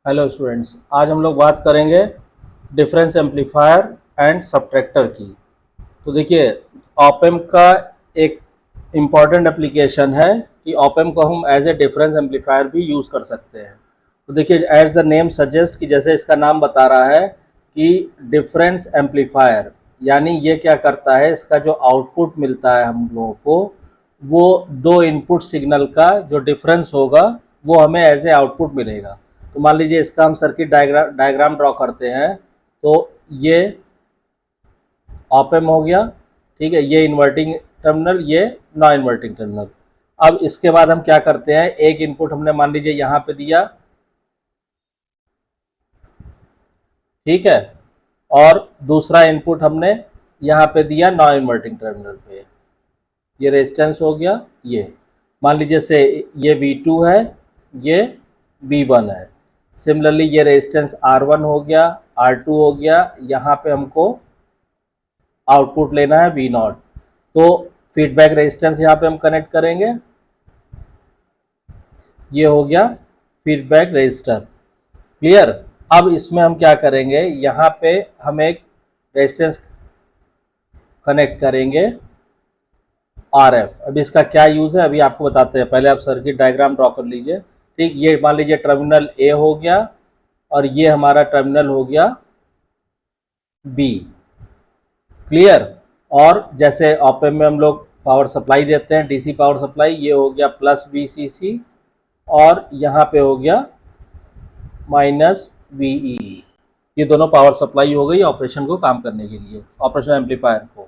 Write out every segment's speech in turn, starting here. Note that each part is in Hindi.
हेलो स्टूडेंट्स, आज हम लोग बात करेंगे डिफरेंस एम्पलीफायर एंड सबट्रैक्टर की। तो देखिए, ऑप एम्प का एक इम्पॉर्टेंट एप्लीकेशन है कि ऑप एम्प को हम एज ए डिफरेंस एम्पलीफायर भी यूज़ कर सकते हैं। तो देखिए, एज द नेम सजेस्ट कि जैसे इसका नाम बता रहा है कि डिफरेंस एम्पलीफायर, यानी ये क्या करता है, इसका जो आउटपुट मिलता है हम लोगों को, वो दो इनपुट सिग्नल का जो डिफरेंस होगा वो हमें एज ए आउटपुट मिलेगा। तो मान लीजिए इसका हम सर्किट डायग्राम ड्रॉ करते हैं। तो ये ऑप एम्प हो गया, ठीक है, ये इन्वर्टिंग टर्मिनल, ये नॉन इन्वर्टिंग टर्मिनल। अब इसके बाद हम क्या करते हैं, एक इनपुट हमने मान लीजिए यहाँ पे दिया, ठीक है, और दूसरा इनपुट हमने यहाँ पे दिया नॉन इन्वर्टिंग टर्मिनल पे। ये रेजिस्टेंस हो गया, ये मान लीजिए से ये V2 है, ये V1 है। सिमिलरली ये रेजिस्टेंस R1 हो गया, R2 हो गया, यहाँ पे हमको आउटपुट लेना है V0। तो फीडबैक रेजिस्टेंस यहाँ पे हम कनेक्ट करेंगे, ये हो गया फीडबैक रेजिस्टर। क्लियर। अब इसमें हम क्या करेंगे, यहाँ पे हम एक रेजिस्टेंस कनेक्ट करेंगे RF। अभी इसका क्या यूज़ है अभी आपको बताते हैं, पहले आप सर्किट डायग्राम ड्रॉ कर लीजिए। ठीक, ये मान लीजिए टर्मिनल A हो गया और ये हमारा टर्मिनल हो गया B। क्लियर। और जैसे ऑप एम्प में हम लोग पावर सप्लाई देते हैं, DC पावर सप्लाई, ये हो गया प्लस VCC और यहाँ पे हो गया माइनस VEE। ये दोनों पावर सप्लाई हो गई ऑपरेशन को काम करने के लिए, ऑपरेशन एम्पलीफायर को।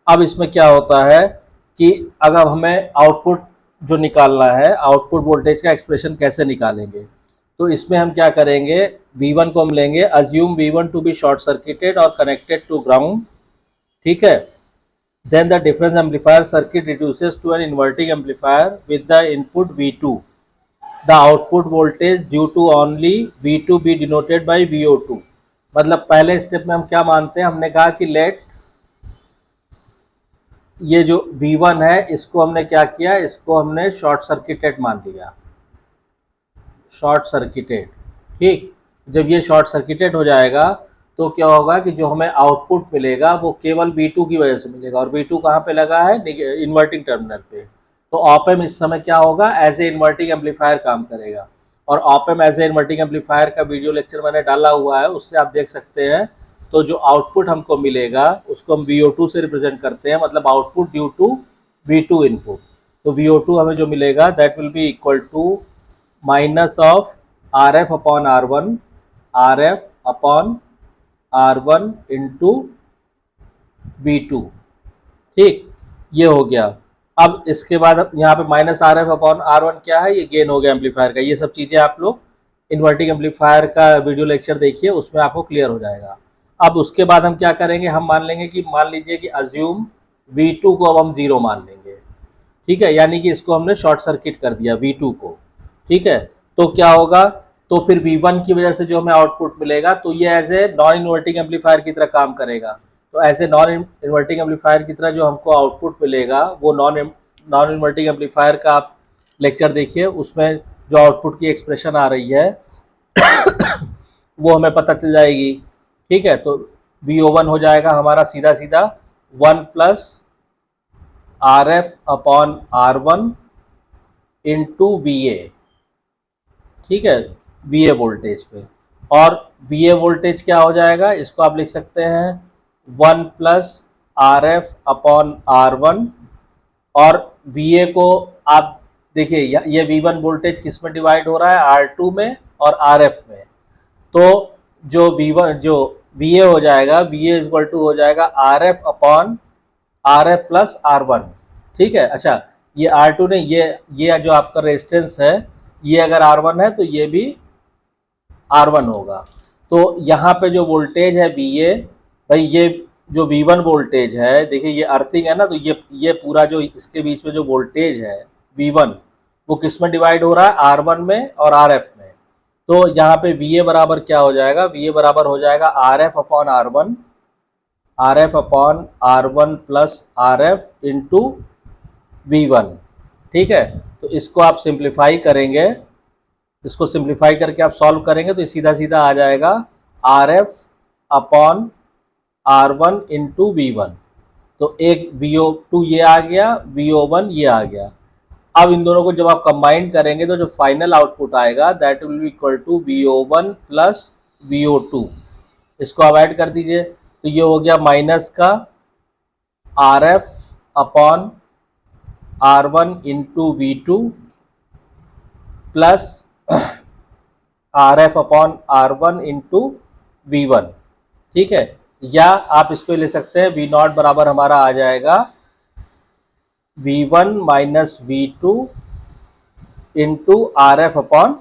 अब इसमें क्या होता है कि अगर हमें आउटपुट जो निकालना है, आउटपुट वोल्टेज का एक्सप्रेशन कैसे निकालेंगे, तो इसमें हम क्या करेंगे, V1 को हम लेंगे, assume V1 to be short circuited और कनेक्टेड टू ग्राउंड, ठीक है। Then the difference amplifier circuit reduces to an inverting amplifier with the input V2, the output voltage due to only V2 be denoted by VO2। मतलब पहले स्टेप में हम क्या मानते हैं, हमने कहा कि लेट ये जो V1 है इसको हमने क्या किया, इसको हमने शॉर्ट सर्किटेड मान लिया, शॉर्ट सर्किटेड। ठीक, जब ये शॉर्ट सर्किटेड हो जाएगा तो क्या होगा कि जो हमें आउटपुट मिलेगा वो केवल V2 की वजह से मिलेगा, और V2 कहाँ पे लगा है, इन्वर्टिंग टर्मिनल पे। तो ऑप एम्प इस समय क्या होगा, एज ए इन्वर्टिंग एम्पलीफायर काम करेगा। और op amp as a inverting amplifier का वीडियो लेक्चर मैंने डाला हुआ है, उससे आप देख सकते हैं। तो जो आउटपुट हमको मिलेगा उसको हम VO2 से रिप्रेजेंट करते हैं, मतलब output due to V2 input. तो VO2 हमें जो मिलेगा that will be equal to minus of RF upon R1, RF upon R1 into V2। ठीक, ये हो गया। अब इसके बाद यहाँ पे माइनस RF अपॉन R1 क्या है, ये गेन हो गया एम्पलीफायर का। ये सब चीज़ें आप लोग इन्वर्टिंग एम्पलीफायर का वीडियो लेक्चर देखिए, उसमें आपको क्लियर हो जाएगा। अब उसके बाद हम क्या करेंगे, हम मान लेंगे कि मान लीजिए कि अज्यूम V2 को अब हम 0 मान लेंगे, ठीक है, यानी कि इसको हमने शॉर्ट सर्किट कर दिया V2 को। ठीक है, तो क्या होगा, तो फिर V1 की वजह से जो हमें आउटपुट मिलेगा तो ये as a non inverting amplifier की तरह काम करेगा। तो as a non inverting amplifier की तरह जो हमको आउटपुट मिलेगा वो नॉन इन्वर्टिंग एम्पलीफायर का आप लेक्चर देखिए, उसमें जो आउटपुट की एक्सप्रेशन आ रही है वो हमें पता चल जाएगी। ठीक है, तो VO1 हो जाएगा हमारा सीधा सीधा 1 plus RF upon R1 into VA। ठीक है, VA वोल्टेज पे। और VA वोल्टेज क्या हो जाएगा, इसको आप लिख सकते हैं 1 प्लस RF अपॉन R1। और VA को आप देखिए, ये V1 वोल्टेज किस में डिवाइड हो रहा है, R2 में और RF में। तो जो VA हो जाएगा, VA इक्वल टू हो जाएगा RF upon RF plus R1। ठीक है, अच्छा, ये R2 ने ये जो आपका रेजिस्टेंस है, ये अगर R1 है तो ये भी R1 होगा। तो यहाँ पे जो वोल्टेज है VA, भाई ये जो V1 वोल्टेज है, देखिए ये अर्थिंग है ना, तो ये पूरा जो इसके बीच में जो वोल्टेज है V1, वो किस में डिवाइड हो रहा है, R1 में और RF में। तो यहाँ पे VA बराबर क्या हो जाएगा, VA बराबर हो जाएगा RF upon R1, RF upon R1 plus RF into V1। ठीक है, तो इसको आप सिंप्लीफाई करेंगे इसको सिंप्लीफाई करके आप सॉल्व करेंगे तो सीधा सीधा आ जाएगा RF upon R1 into V1। तो एक VO2 ये आ गया, VO1 ये आ गया। अब इन दोनों को जब आप कंबाइन करेंगे तो जो फाइनल आउटपुट आएगा that will be equal to VO1 plus VO2। इसको आप ऐड कर दीजिए तो ये हो गया माइनस का RF upon R1 into V2 plus RF upon R1 into V1। ठीक है, या आप इसको ले सकते हैं V0 बराबर हमारा आ जाएगा V1 minus V2 into RF upon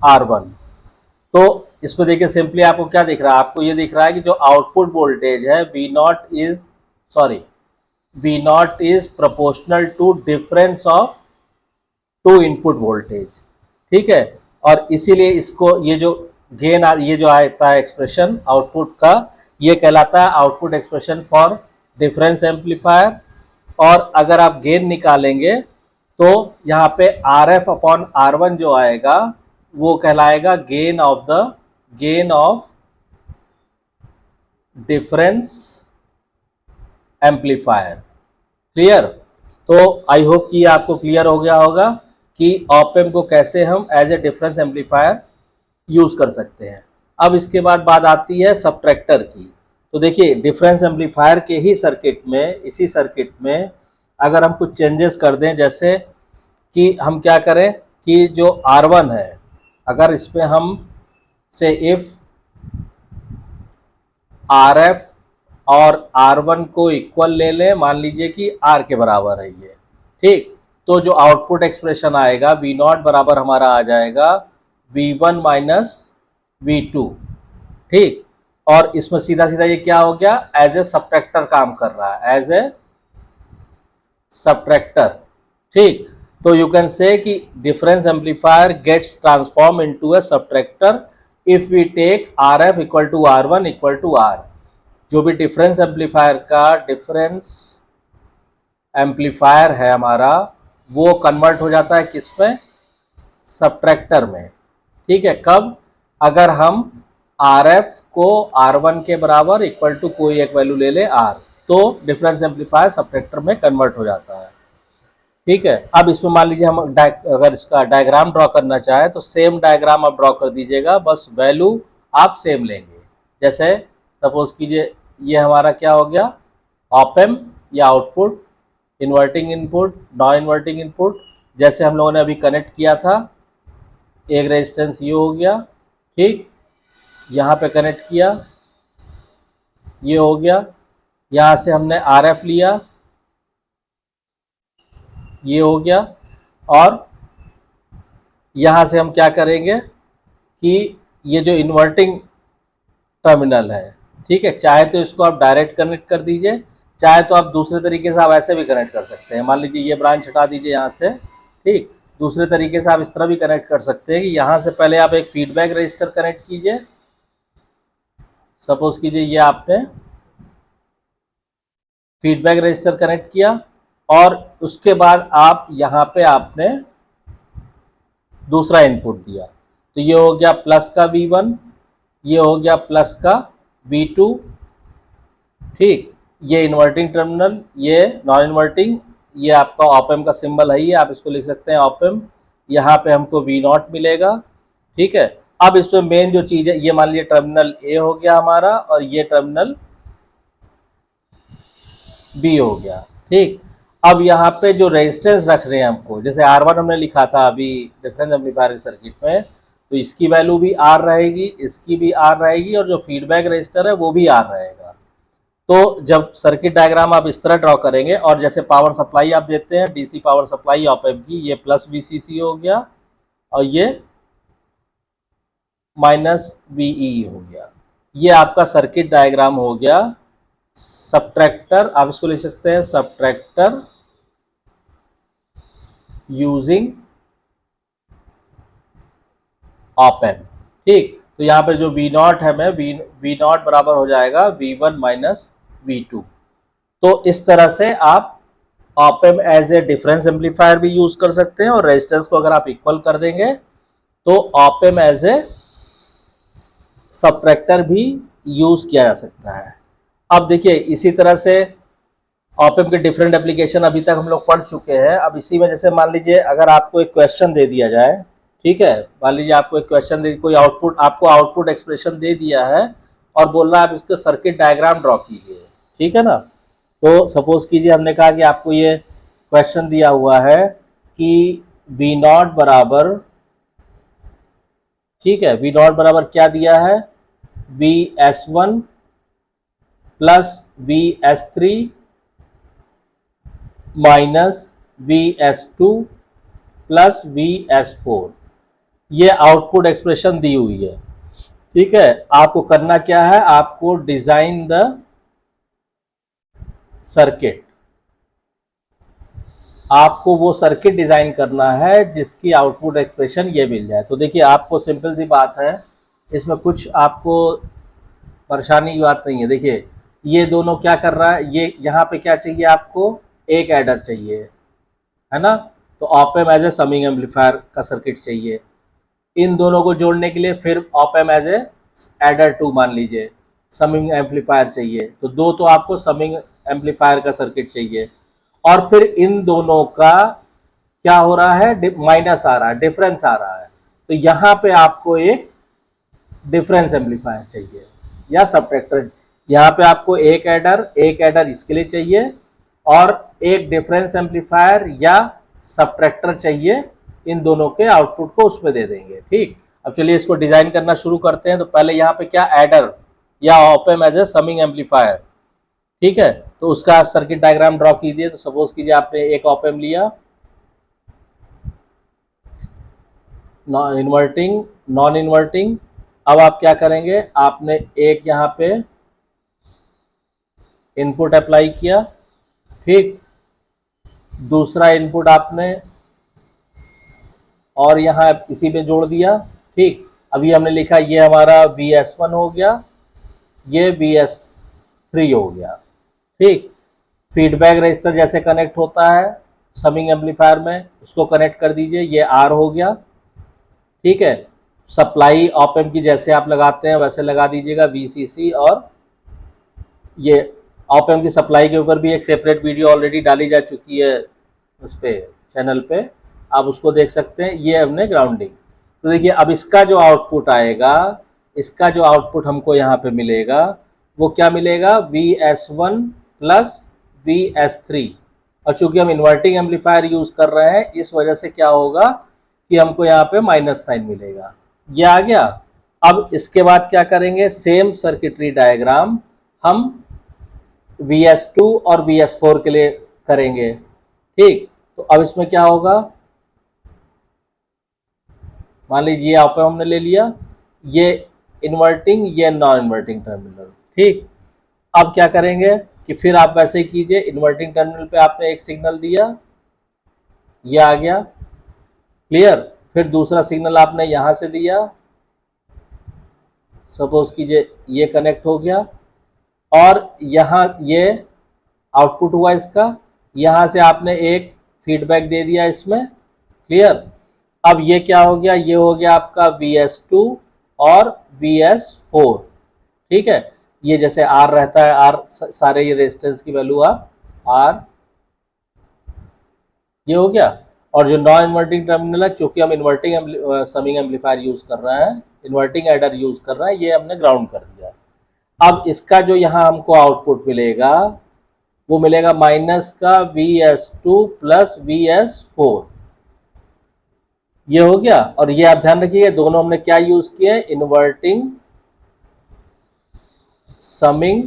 R1। तो इसमें देखिए सिंपली आपको क्या दिख रहा है, आपको ये दिख रहा है कि जो आउटपुट वोल्टेज है V0 is proportional to difference of two input voltage. ठीक है, और इसीलिए इसको ये जो गेन ये जो आता है एक्सप्रेशन आउटपुट का, ये कहलाता है output expression for difference amplifier. और अगर आप गेन निकालेंगे तो यहाँ पे RF अपॉन R1 जो आएगा वो कहलाएगा gain of difference amplifier. Clear? तो आई होप कि आपको क्लियर हो गया होगा कि ऑप एम्प को कैसे हम as a difference amplifier use कर सकते हैं। अब इसके बाद बात आती है सबट्रैक्टर की। तो देखिए डिफरेंस एम्पलीफायर के ही सर्किट में, इसी सर्किट में अगर हम कुछ चेंजेस कर दें, जैसे कि हम क्या करें कि जो R1 है, अगर इसमें हम से इफ RF और R1 को इक्वल ले लें, मान लीजिए कि R के बराबर है ये, ठीक, तो जो आउटपुट एक्सप्रेशन आएगा V0 बराबर हमारा आ जाएगा V1 माइनस V2। ठीक, और इसमें सीधा सीधा ये क्या हो गया, एज ए सबट्रैक्टर काम कर रहा है, एज ए सबट्रैक्टर। ठीक, तो यू कैन से कि difference amplifier gets transform into a subtractor if we take RF equal to R1 equal to R। जो भी डिफरेंस एम्पलीफायर का डिफरेंस एम्पलीफायर है हमारा, वो कन्वर्ट हो जाता है किसमें, सबट्रैक्टर में। ठीक है, कब, अगर हम RF को R1 के बराबर इक्वल टू कोई एक वैल्यू ले ले R, तो डिफरेंस एम्पलीफायर सबट्रैक्टर में कन्वर्ट हो जाता है। ठीक है, अब इसमें मान लीजिए हम अगर इसका डायग्राम ड्रॉ करना चाहे तो सेम डायग्राम आप ड्रॉ कर दीजिएगा, बस वैल्यू आप सेम लेंगे। जैसे सपोज कीजिए ये हमारा क्या हो गया, ऑप एम्प या output, inverting input, non inverting input, जैसे हम लोगों ने अभी कनेक्ट किया था, एक रेजिस्टेंस ये हो गया, ठीक, यहाँ पे कनेक्ट किया, ये हो गया, यहाँ से हमने RF लिया, ये हो गया, और यहाँ से हम क्या करेंगे कि ये जो इन्वर्टिंग टर्मिनल है, ठीक है, चाहे तो इसको आप डायरेक्ट कनेक्ट कर दीजिए, चाहे तो आप दूसरे तरीके से आप ऐसे भी कनेक्ट कर सकते हैं। मान लीजिए ये ब्रांच हटा दीजिए यहाँ से, ठीक, दूसरे तरीके से आप इस तरह भी कनेक्ट कर सकते हैं कि यहाँ से पहले आप एक फीडबैक रजिस्टर कनेक्ट कीजिए। सपोज कीजिए ये आपने फीडबैक रजिस्टर कनेक्ट किया और उसके बाद आप यहाँ पे आपने दूसरा इनपुट दिया, तो ये हो गया प्लस का V1, ये हो गया प्लस का V2। ठीक, ये इन्वर्टिंग टर्मिनल, ये नॉन इन्वर्टिंग, ये आपका ऑप एम्प का सिंबल है, ये आप इसको लिख सकते हैं ऑप एम्प। यहाँ पे हमको V0 मिलेगा। ठीक है, अब इसमें मेन जो चीज़ है, ये मान लीजिए टर्मिनल A हो गया हमारा और ये टर्मिनल B हो गया। ठीक, अब यहाँ पे जो रेजिस्टेंस रख रहे हैं हमको, जैसे R1 हमने लिखा था अभी डिफरेंस एम्पलीफायर के सर्किट में, तो इसकी वैल्यू भी R रहेगी, इसकी भी R रहेगी, और जो फीडबैक रजिस्टर है वो भी R रहेगा। तो जब सर्किट डायग्राम आप इस तरह ड्रॉ करेंगे, और जैसे पावर सप्लाई आप देते हैं, DC power supply op amp की, ये प्लस VCC हो गया और ये माइनस VE हो गया, ये आपका सर्किट डायग्राम हो गया। सबट्रैक्टर, आप इसको लिख सकते हैं सबट्रैक्टर यूजिंग ऑप एम्प। ठीक, तो यहाँ पे जो V0 है, मैं V0 बराबर हो जाएगा V1 माइनस V2। तो इस तरह से आप op amp as a difference amplifier भी यूज कर सकते हैं, और रेजिस्टेंस को अगर आप इक्वल कर देंगे तो op amp as a subtractor भी यूज किया जा सकता है। अब देखिए इसी तरह से ऑप एम्प के डिफरेंट एप्लीकेशन अभी तक हम लोग पढ़ चुके हैं। अब इसी में जैसे मान लीजिए अगर आपको एक क्वेश्चन दे दिया जाए, ठीक है, मान लीजिए आपको एक क्वेश्चन दे, कोई आउटपुट, आपको आउटपुट एक्सप्रेशन दे दिया है और बोल रहा है आप इसका सर्किट डायग्राम ड्रॉ कीजिए, ठीक है ना। तो सपोज कीजिए हमने कहा कि आपको ये क्वेश्चन दिया हुआ है कि वी नॉट बराबर, ठीक है, वी नॉट बराबर क्या दिया है, V S one plus V S three minus V S two plus V S four, ये आउटपुट एक्सप्रेशन दी हुई है, ठीक है। आपको करना क्या है, आपको डिजाइन द सर्किट, आपको वो सर्किट डिजाइन करना है जिसकी आउटपुट एक्सप्रेशन ये मिल जाए। तो देखिए आपको सिंपल सी बात है, इसमें कुछ आपको परेशानी की बात नहीं है। देखिए ये दोनों क्या कर रहा है, ये यहाँ पे क्या चाहिए, आपको एक एडर चाहिए, है ना। तो op amp as a summing amplifier का सर्किट चाहिए। इन दोनों को जोड़ने के लिए फिर op amp as a adder to मान लीजिए समिंग एम्पलीफायर चाहिए। तो दो तो आपको समिंग एम्पलीफायर का सर्किट चाहिए, और फिर इन दोनों का क्या हो रहा है, माइनस आ रहा है, डिफरेंस आ रहा है। तो यहाँ पे आपको एक डिफरेंस एम्पलीफायर चाहिए या सबट्रैक्टर। यहाँ पे आपको एक एडर इसके लिए चाहिए और एक डिफरेंस एम्पलीफायर या सबट्रैक्टर चाहिए, इन दोनों के आउटपुट को उसमें दे देंगे, ठीक। अब चलिए इसको डिजाइन करना शुरू करते हैं। तो पहले यहाँ पे क्या, एडर या op amp as a summing amplifier, ठीक है। तो उसका सर्किट डायग्राम ड्रॉ कीजिए। तो सपोज कीजिए आपने एक ऑप एम्प लिया, नॉन इन्वर्टिंग, नॉन इन्वर्टिंग। अब आप क्या करेंगे, आपने एक यहाँ पे इनपुट अप्लाई किया, ठीक, दूसरा इनपुट आपने और यहाँ इसी पे जोड़ दिया, ठीक। अभी हमने लिखा ये हमारा VS1 हो गया, ये VS3 हो गया, ठीक। फीडबैक रजिस्टर जैसे कनेक्ट होता है समिंग एम्पलीफायर में, उसको कनेक्ट कर दीजिए, ये R हो गया, ठीक है। सप्लाई ऑप एम्प की जैसे आप लगाते हैं वैसे लगा दीजिएगा VCC। और ये ऑप एम्प की सप्लाई के ऊपर भी एक सेपरेट वीडियो ऑलरेडी डाली जा चुकी है उस पर, चैनल पे, आप उसको देख सकते हैं। ये हमने ग्राउंडिंग। तो देखिए अब इसका जो आउटपुट आएगा, इसका जो आउटपुट हमको यहाँ पे मिलेगा वो क्या मिलेगा, VS1 प्लस VS3। और चूंकि हम इन्वर्टिंग एम्पलीफायर यूज कर रहे हैं इस वजह से क्या होगा कि हमको यहाँ पे माइनस साइन मिलेगा। ये आ गया। अब इसके बाद क्या करेंगे, सेम सर्किटरी डायग्राम हम VS2 और VS4 के लिए करेंगे, ठीक। तो अब इसमें क्या होगा, मान लीजिए ये ऑप एम्प हमने ले लिया, ये इन्वर्टिंग, ये नॉन इन्वर्टिंग टर्मिनल, ठीक। अब क्या करेंगे कि फिर आप वैसे ही कीजिए, इन्वर्टिंग टर्मिनल पे आपने एक सिग्नल दिया, ये आ गया, क्लियर। फिर दूसरा सिग्नल आपने यहाँ से दिया, सपोज कीजिए ये कनेक्ट हो गया, और यहाँ ये आउटपुट हुआ इसका, यहाँ से आपने एक फीडबैक दे दिया इसमें, क्लियर। अब ये क्या हो गया, ये हो गया आपका VS2 और VS4, ठीक है। ये जैसे R रहता है, R सारे ये रेजिस्टेंस की वैल्यू आप R, ये हो गया। और जो नॉन इन्वर्टिंग टर्मिनल है, चूंकि हम इन्वर्टिंग समिंग एम्पलीफायर यूज कर रहे हैं, इन्वर्टिंग एडर यूज कर रहे हैं, ये हमने ग्राउंड कर दिया। अब इसका जो यहाँ हमको आउटपुट मिलेगा वो मिलेगा माइनस का VS2 प्लस VS4, ये हो गया। और ये आप ध्यान रखिए दोनों हमने क्या यूज किए, इन्वर्टिंग समिंग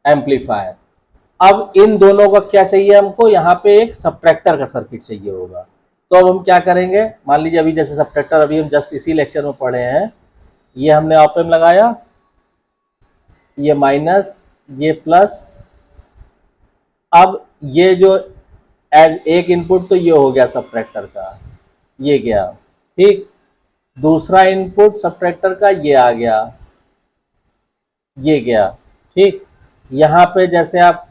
एम्पलीफायर। अब इन दोनों का क्या चाहिए हमको, यहाँ पे एक सबट्रैक्टर का सर्किट चाहिए होगा। तो अब हम क्या करेंगे, मान लीजिए अभी जैसे सबट्रैक्टर अभी हम जस्ट इसी लेक्चर में पढ़े हैं, ये हमने ऑप एम्प लगाया, ये माइनस, ये प्लस। अब ये जो एज एक इनपुट तो ये हो गया सबट्रैक्टर का, ये गया, ठीक। दूसरा इनपुट सबट्रैक्टर का ये आ गया, ये गया, ठीक। यहाँ पे जैसे आप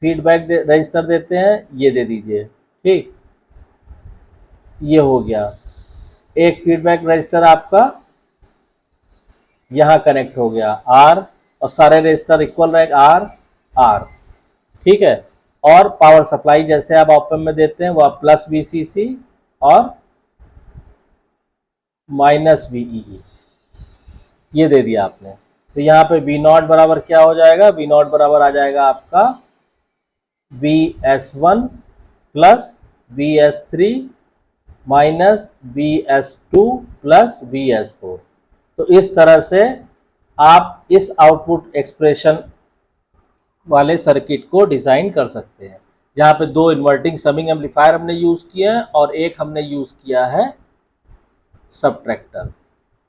फीडबैक रजिस्टर देते हैं, ये दे दीजिए। ठीक, ये हो गया। एक फीडबैक रजिस्टर आपका यहाँ कनेक्ट हो गया आर, और सारे रजिस्टर इक्वल रहेंगे आर आर। ठीक है, और पावर सप्लाई जैसे आप ऑपएम्प में देते हैं वह प्लस VCC और माइनस VEE, ये दे दिया आपने। तो यहाँ पे V0 बराबर क्या हो जाएगा, V0 बराबर आ जाएगा आपका VS1 plus VS3 minus VS2 plus VS4। तो इस तरह से आप इस आउटपुट एक्सप्रेशन वाले सर्किट को डिज़ाइन कर सकते हैं, जहाँ पे 2 इन्वर्टिंग समिंग एम्पलीफायर हमने यूज़ किया है और एक हमने यूज़ किया है सबट्रैक्टर।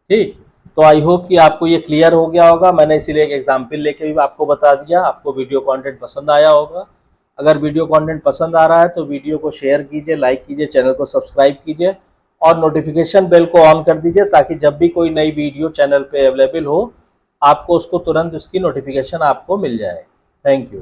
ठीक, तो आई होप कि आपको ये क्लियर हो गया होगा। मैंने इसीलिए एक एग्जाम्पल लेके भी आपको बता दिया। आपको वीडियो कंटेंट पसंद आया होगा। अगर वीडियो कंटेंट पसंद आ रहा है तो वीडियो को शेयर कीजिए, लाइक कीजिए, चैनल को सब्सक्राइब कीजिए और नोटिफिकेशन बेल को ऑन कर दीजिए, ताकि जब भी कोई नई वीडियो चैनल पे अवेलेबल हो आपको उसको तुरंत उसकी नोटिफिकेशन आपको मिल जाए। Thank you.